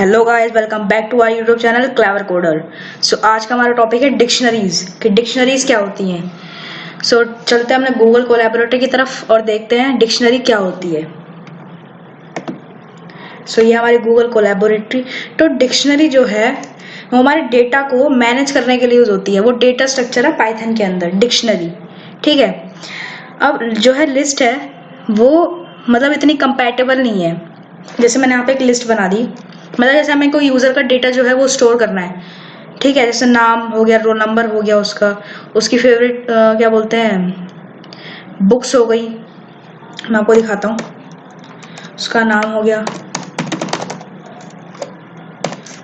Hello guys, welcome back to our YouTube channel clever coder. So आज का हमारा topic है डिक्शनरीज कि डिक्शनरीज क्या होती हैं। चलते हैं अपने गूगल कोलैबोरेटर की तरफ और देखते हैं डिक्शनरी क्या होती है। ये हमारी गूगल कोलैबोरेटरी। तो डिक्शनरी जो है वो हमारे डेटा को मैनेज करने के लिए यूज होती है। वो डेटा स्ट्रक्चर है पाइथन के अंदर डिक्शनरी। ठीक है, अब जो है लिस्ट है वो मतलब इतनी कंपैटिबल नहीं है। जैसे मैंने यहाँ पे एक लिस्ट बना दी, मतलब जैसे हमें कोई यूजर का डेटा जो है वो स्टोर करना है। ठीक है, जैसे नाम हो गया, रोल नंबर हो गया, उसकी फेवरेट क्या बोलते हैं, बुक्स हो गई। मैं आपको दिखाता हूँ। उसका नाम हो गया,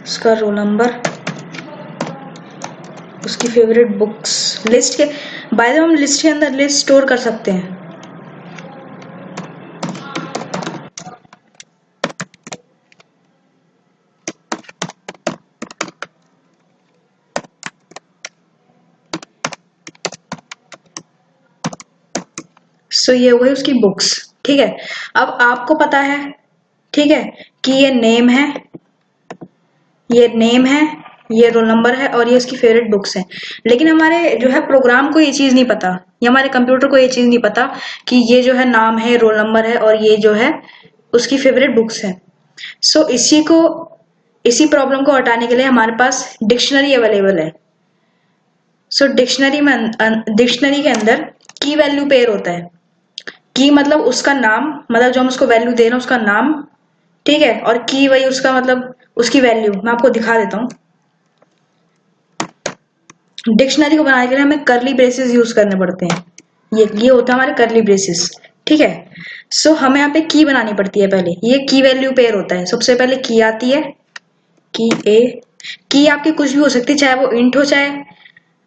उसका रोल नंबर, उसकी फेवरेट बुक्स। लिस्ट के बाय द वे हम लिस्ट के अंदर लिस्ट स्टोर कर सकते हैं। ये हो गई उसकी बुक्स। ठीक है, अब आपको पता है, ठीक है, कि ये नेम है, ये रोल नंबर है और ये उसकी फेवरेट बुक्स है। लेकिन हमारे जो है प्रोग्राम को ये चीज नहीं पता, या हमारे कंप्यूटर को ये चीज नहीं पता कि ये जो है नाम है, रोल नंबर है और ये जो है उसकी फेवरेट बुक्स है। इसी प्रॉब्लम को हटाने के लिए हमारे पास डिक्शनरी अवेलेबल है। डिक्शनरी के अंदर की वैल्यू पेयर होता है। की मतलब उसका नाम, मतलब जो हम उसको वैल्यू दे रहे हैं उसका नाम। ठीक है, और की वही उसका मतलब उसकी वैल्यू। मैं आपको दिखा देता हूँ। डिक्शनरी को बनाने के लिए हमें करली ब्रेसेस यूज करने पड़ते हैं। ये होता है हमारे करली ब्रेसेस। ठीक है, हमें यहाँ पे की बनानी पड़ती है। पहले ये की वैल्यू पेयर होता है। सबसे पहले की आती है, की ए। की आपकी कुछ भी हो सकती है, चाहे वो इंट हो चाहे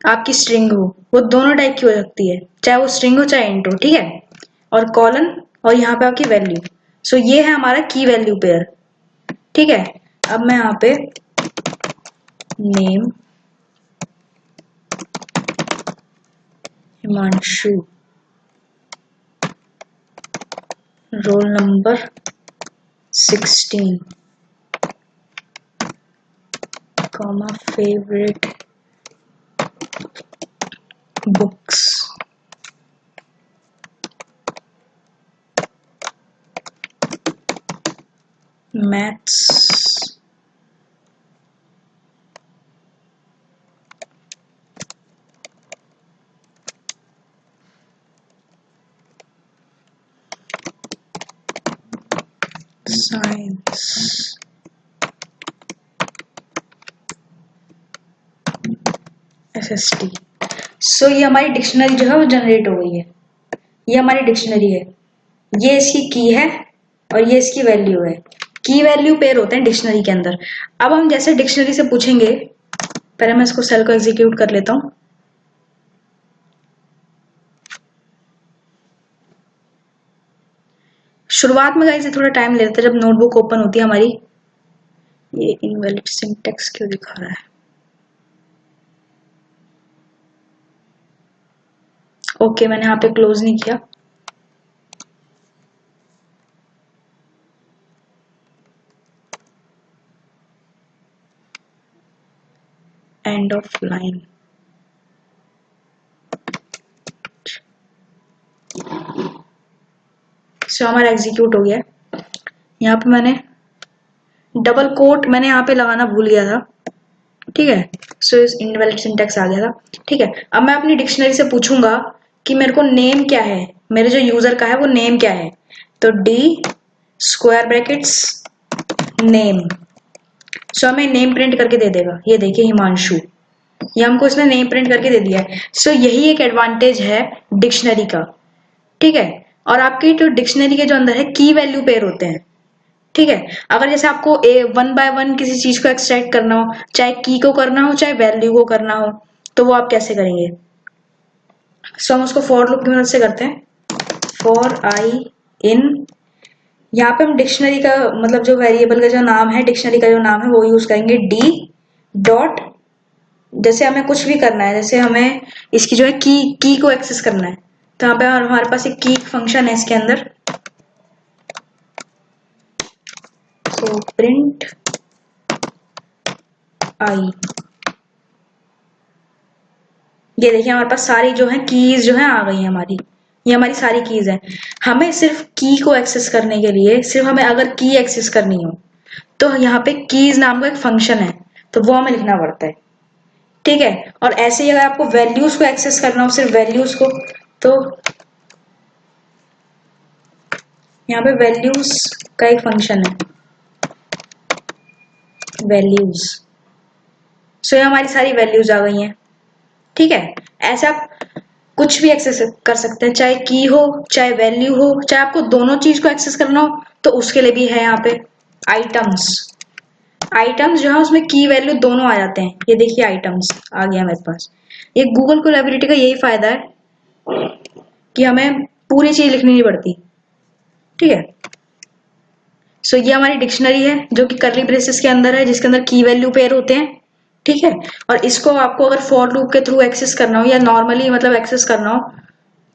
आपकी स्ट्रिंग हो। वो दोनों टाइप की हो सकती है, चाहे वो स्ट्रिंग हो चाहे इंट हो। ठीक है, और कॉलन और यहाँ पे आपकी वैल्यू। ये है हमारा की वैल्यू पेयर। ठीक है, अब मैं यहाँ पे name Himanshu, roll number 16, comma favourite books, maths, science, SST। ये हमारी डिक्शनरी जो है वो जनरेट हो गई है। ये हमारी डिक्शनरी है, ये इसकी की है और ये इसकी वैल्यू है। की वैल्यू पेयर होते हैं डिक्शनरी के अंदर। अब हम जैसे डिक्शनरी से पूछेंगे, पहले मैं इसको सेल को एग्जीक्यूट कर लेता हूं। शुरुआत में गाइस थोड़ा टाइम लेता है जब नोटबुक ओपन होती है हमारी। ये इनवैलिड सिंटैक्स क्यों दिखा रहा है? ओके, मैंने यहाँ पे क्लोज नहीं किया। End of line. हमारा एग्जीक्यूट हो गया। यहाँ पे मैंने डबल कोट मैंने यहाँ पे लगाना भूल गया था। ठीक है, इस इनवैलिड सिंटैक्स आ गया था। ठीक है, अब मैं अपनी डिक्शनरी से पूछूंगा कि मेरे को नेम क्या है, मेरे जो यूजर का है वो नेम क्या है। तो डी स्क्वायर ब्रैकेट्स नेम। हमें नेम प्रिंट करके दे देगा। ये देखिए हिमांशु, ये हमको इसने नेम प्रिंट करके दे दिया है। यही एक एडवांटेज है डिक्शनरी का। ठीक है, और आपकी जो डिक्शनरी के जो अंदर है की वैल्यू पेयर होते हैं। ठीक है, अगर जैसे आपको वन बाय वन किसी चीज को एक्सट्रैक्ट करना हो, चाहे की को करना हो चाहे वैल्यू को करना हो, तो वो आप कैसे करेंगे? हम उसको फॉर लूप की मदद से करते हैं। फॉर आई इन, यहाँ पे हम डिक्शनरी का मतलब जो वेरिएबल का जो नाम है, डिक्शनरी का जो नाम है वो यूज करेंगे डी डॉट। जैसे हमें कुछ भी करना है, जैसे हमें इसकी जो है की को एक्सेस करना है, तो यहाँ पे हमारे पास एक की फंक्शन है इसके अंदर। Print I. ये देखिए हमारे पास सारी जो है कीज जो है आ गई है हमारी, ये हमारी सारी कीज है। हमें सिर्फ की को एक्सेस करने के लिए, सिर्फ हमें अगर की एक्सेस करनी हो तो यहाँ पे कीज नाम का एक फंक्शन है, तो वो हमें लिखना पड़ता है, ठीक है। और ऐसे ही अगर आपको वैल्यूज को एक्सेस करना हो, सिर्फ वैल्यूज को, तो यहाँ पे वैल्यूज का एक फंक्शन है, वैल्यूज। सो ये हमारी सारी वैल्यूज आ गई हैं, ठीक है। ऐसे आप कुछ भी एक्सेस कर सकते हैं, चाहे की हो चाहे वैल्यू हो, चाहे आपको दोनों चीज को एक्सेस करना हो तो उसके लिए भी है यहाँ पे आइटम्स। आइटम्स जो है उसमें की वैल्यू दोनों आ जाते हैं, ये देखिए आइटम्स आ गया मेरे पास। ये गूगल कोलैबोरेटर का यही फायदा है कि हमें पूरी चीज लिखनी नहीं पड़ती, ठीक है। सो ये हमारी डिक्शनरी है जो कि कर्ली ब्रेसेस के अंदर है, जिसके अंदर की वैल्यू पेयर होते हैं, ठीक है। और इसको आपको अगर फॉर लूप के थ्रू एक्सेस करना हो या नॉर्मली मतलब एक्सेस करना हो,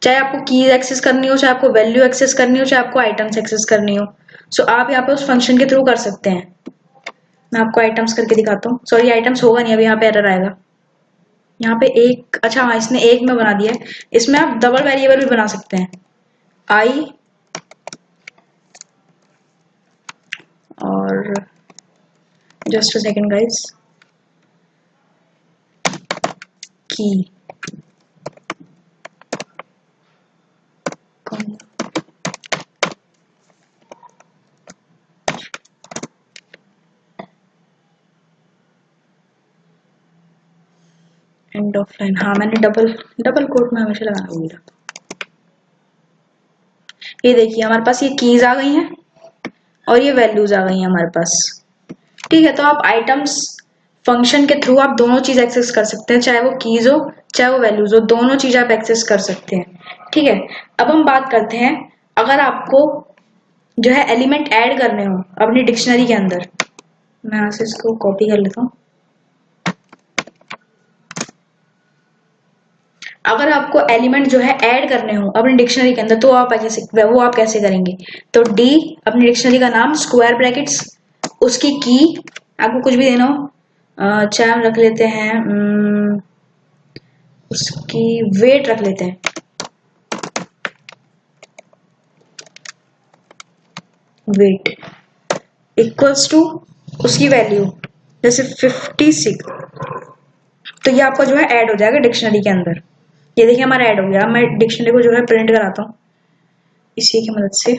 चाहे आपको की एक्सेस करनी हो, चाहे आपको वैल्यू एक्सेस करनी हो, चाहे आपको आइटम्स एक्सेस करनी हो, सो आप यहाँ पे उस फंक्शन के थ्रू कर सकते हैं। मैं आपको आइटम्स करके दिखाता हूँ, सॉरी आइटम्स होगा नहीं, अभी यहाँ पे एरर आएगा। यहाँ पे एक, अच्छा हाँ इसने एक में बना दिया है, इसमें आप डबल वेरिएबल भी बना सकते हैं, आई और जस्ट अ सेकेंड गाइस, की एंड ऑफ लाइन। हाँ मैंने डबल कोट में हमेशा लगाना भूल गया। ये देखिए हमारे पास ये कीज आ गई हैं और ये वैल्यूज आ गई हैं हमारे पास, ठीक है। तो आप आइटम्स फंक्शन के थ्रू आप दोनों चीज एक्सेस कर सकते हैं, चाहे वो कीज हो चाहे वो वैल्यूज हो, दोनों चीज आप एक्सेस कर सकते हैं, ठीक है। अब हम बात करते हैं, अगर आपको जो है एलिमेंट ऐड करने हो अपनी डिक्शनरी के अंदर, मैं यहाँ से इसको कॉपी कर लेता हूँ। अगर आपको एलिमेंट जो है ऐड करने हो अपनी डिक्शनरी के अंदर तो आप वो आप कैसे करेंगे, तो डी अपनी डिक्शनरी का नाम स्क्वायर ब्रैकेट्स, उसकी की, आपको कुछ भी देना हो, चाहे हम रख लेते हैं उसकी वेट रख लेते हैं, वेट इक्वल्स टू उसकी वैल्यू जैसे 56, तो ये आपका जो है ऐड हो जाएगा डिक्शनरी के अंदर। ये देखिए हमारा ऐड हो गया। मैं डिक्शनरी को जो है प्रिंट कराता हूँ इसी की मदद से।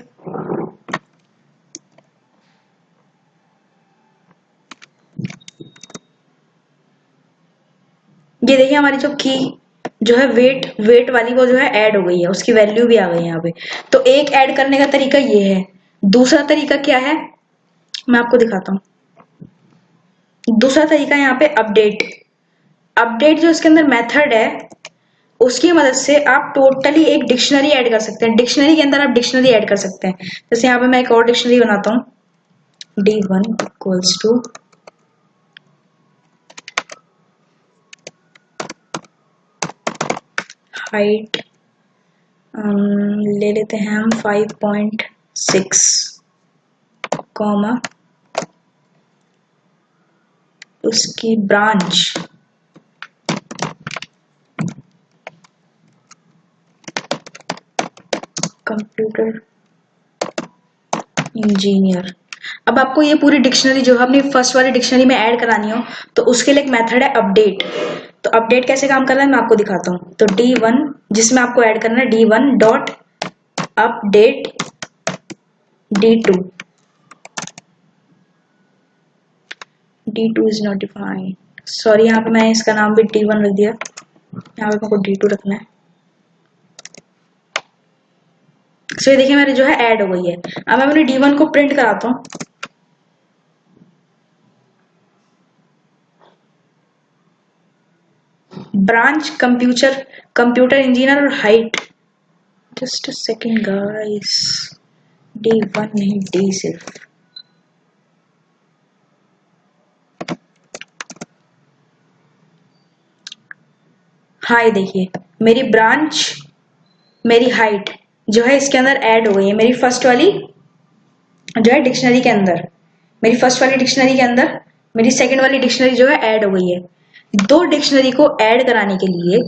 ये देखिए हमारी जो की जो है वेट वाली वो जो है ऐड हो गई है, उसकी वैल्यू भी आ गई है यहाँ पे। तो एक ऐड करने का तरीका ये है। दूसरा तरीका क्या है मैं आपको दिखाता हूँ। दूसरा तरीका यहाँ पे अपडेट। अपडेट जो इसके अंदर मेथड है उसकी मदद से आप टोटली एक डिक्शनरी ऐड कर सकते हैं। डिक्शनरी के अंदर आप डिक्शनरी ऐड कर सकते हैं। जैसे यहाँ पे मैं एक और डिक्शनरी बनाता हूँ, D1 इक्वल्स टू हाइट ले लेते हैं हम 5.6 कॉमा उसकी ब्रांच कंप्यूटर इंजीनियर। अब आपको ये पूरी डिक्शनरी जो है अपनी फर्स्ट वाली डिक्शनरी में ऐड करानी हो तो उसके लिए एक मेथड है अपडेट। तो अपडेट कैसे काम कर रहा है मैं आपको दिखाता हूँ। तो D1 जिसमें आपको ऐड करना है D1 dot update D2 D2 is not defined, sorry यहाँ पे मैं इसका नाम भी D1 रख दिया, यहाँ पे मेरे को D2 रखना है। सो ये देखिए मेरी जो है ऐड हो गई है। अब मैं अपने D1 को प्रिंट कराता हूँ। ब्रांच कंप्यूटर इंजीनियर और height, just a second guys, D1 नहीं D सिर्फ। हाँ ये देखिए मेरी ब्रांच मेरी हाइट जो है इसके अंदर ऐड हो गई है मेरी फर्स्ट वाली जो है डिक्शनरी के अंदर। मेरी फर्स्ट वाली डिक्शनरी के अंदर मेरी सेकंड वाली डिक्शनरी जो है ऐड हो गई है। दो डिक्शनरी को ऐड कराने के लिए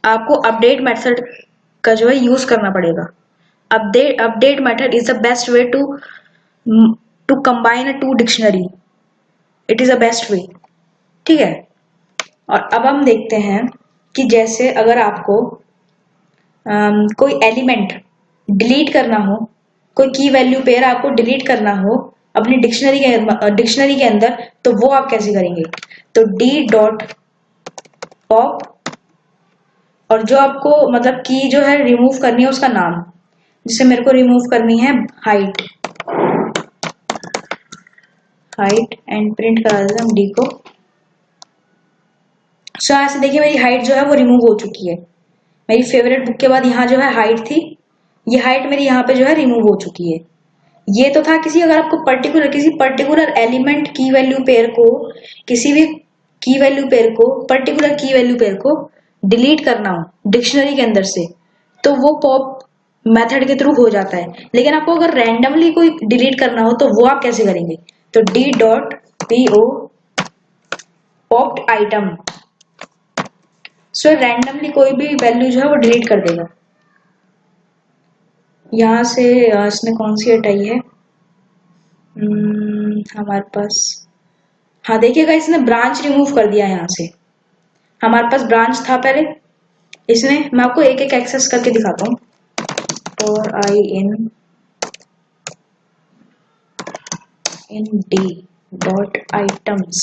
आपको अपडेट मेथड का जो है यूज करना पड़ेगा। Update method is the best way to combine a two dictionary. It is the best way. ठीक है। और अब हम देखते हैं कि जैसे अगर आपको कोई एलिमेंट डिलीट करना हो, कोई की वैल्यू पेयर आपको डिलीट करना हो अपनी डिक्शनरी के अंदर, तो वो आप कैसे करेंगे? तो डी डॉट पॉप, और जो आपको मतलब की जो है रिमूव करनी है उसका नाम, जिसे मेरे को रिमूव करनी है हाइट एंड प्रिंट करा देते हैं हम डी को। सो ऐसे देखिए मेरी हाइट जो है वो रिमूव हो चुकी है। मेरी फेवरेट बुक के बाद यहाँ जो है हाइट थी, ये हाइट मेरी यहाँ पे जो है रिमूव हो चुकी है। ये तो था किसी, अगर आपको किसी पर्टिकुलर एलिमेंट की वैल्यू पेयर को, किसी भी की वैल्यू पेयर को, पर्टिकुलर की वैल्यू पेयर को डिलीट करना हो डिक्शनरी के अंदर से, तो वो पॉप मेथड के थ्रू हो जाता है। लेकिन आपको अगर रैंडमली कोई डिलीट करना हो तो वो आप कैसे करेंगे? तो D dot PO popped item. सो रैंडमली कोई भी वैल्यू जो है वो डिलीट कर देगा। यहाँ से इसने कौन सी हटाई है? हमारे पास, हाँ देखिएगा इसने ब्रांच रिमूव कर दिया। यहाँ से हमारे पास ब्रांच था पहले, इसने, मैं आपको एक एक एक्सेस करके दिखाता हूँ। और आई इन D dot items,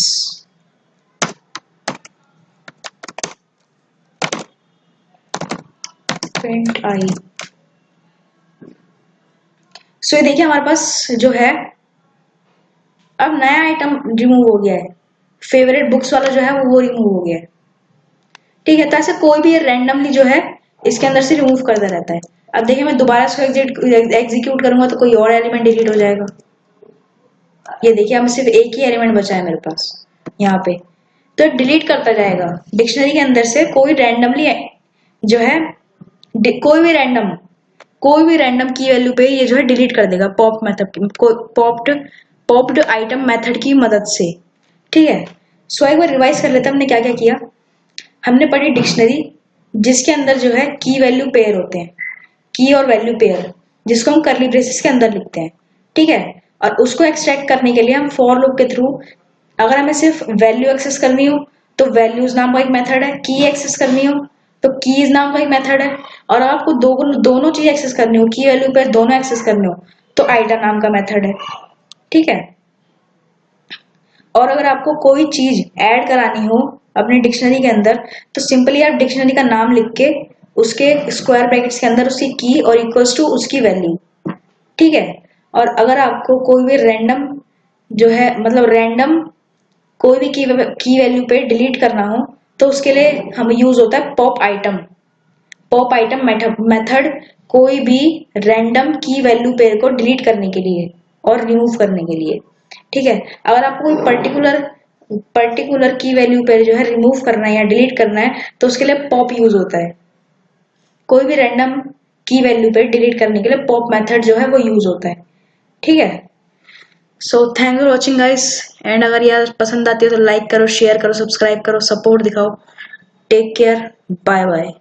print I. सो ये देखिए हमारे पास जो है अब नया आइटम रिमूव हो गया है। फेवरेट बुक्स वाला जो है वो रिमूव हो गया है। ठीक है। तो ऐसे कोई भी रैंडमली जो है इसके अंदर से रिमूव करता रहता है। अब देखिए मैं दोबारा इसको एग्जीक्यूट करूंगा तो कोई और एलिमेंट डिलीट हो जाएगा। ये देखिए अब सिर्फ एक ही एलिमेंट बचा है मेरे पास यहाँ पे, तो डिलीट करता जाएगा डिक्शनरी के अंदर से। कोई रैंडमली जो है कोई भी रैंडम की वैल्यू पे ये जो है डिलीट कर देगा pop method, popped item method की मदद से। ठीक है। सो एक बार रिवाइज कर लेते हैं हमने क्या क्या किया। हमने पढ़ी डिक्शनरी जिसके अंदर जो है की वैल्यू पेयर होते हैं, की और वैल्यू पेयर, जिसको हम करली ब्रेसेस के अंदर लिखते हैं। ठीक है। और उसको एक्सट्रैक्ट करने के लिए हम फॉर लूप के थ्रू, अगर हमें सिर्फ वैल्यू एक्सेस करनी हो तो वैल्यूज नाम का एक मेथड है, की एक्सेस करनी हो तो कीज नाम का एक मेथड है, और आपको दोनों चीज एक्सेस करनी हो, की वैल्यू पेयर दोनों एक्सेस करने हो तो आइटा नाम का मेथड है। ठीक है। और अगर आपको कोई चीज ऐड करानी हो अपनी डिक्शनरी के अंदर तो सिंपली आप डिक्शनरी का नाम लिख के उसके स्क्वायर ब्रैकेट्स के अंदर उसकी की और इक्वल्स टू उसकी वैल्यू। ठीक है। और अगर आपको कोई भी रैंडम जो है मतलब रैंडम कोई भी की वैल्यू पे डिलीट करना हो तो उसके लिए हम यूज होता है पॉप आइटम मेथड, कोई भी रैंडम की वैल्यू पेयर को डिलीट करने के लिए और रिमूव करने के लिए। ठीक है। अगर आपको कोई पर्टिकुलर की वैल्यू पेयर जो है रिमूव करना है या डिलीट करना है तो उसके लिए पॉप यूज होता है। कोई भी रैंडम की वैल्यू पेयर डिलीट करने के लिए पॉप मेथड जो है वो यूज होता है। ठीक है। So thanks for watching guys, and अगर यार पसंद आती है तो लाइक करो, शेयर करो, सब्सक्राइब करो, सपोर्ट दिखाओ। Take care, bye bye.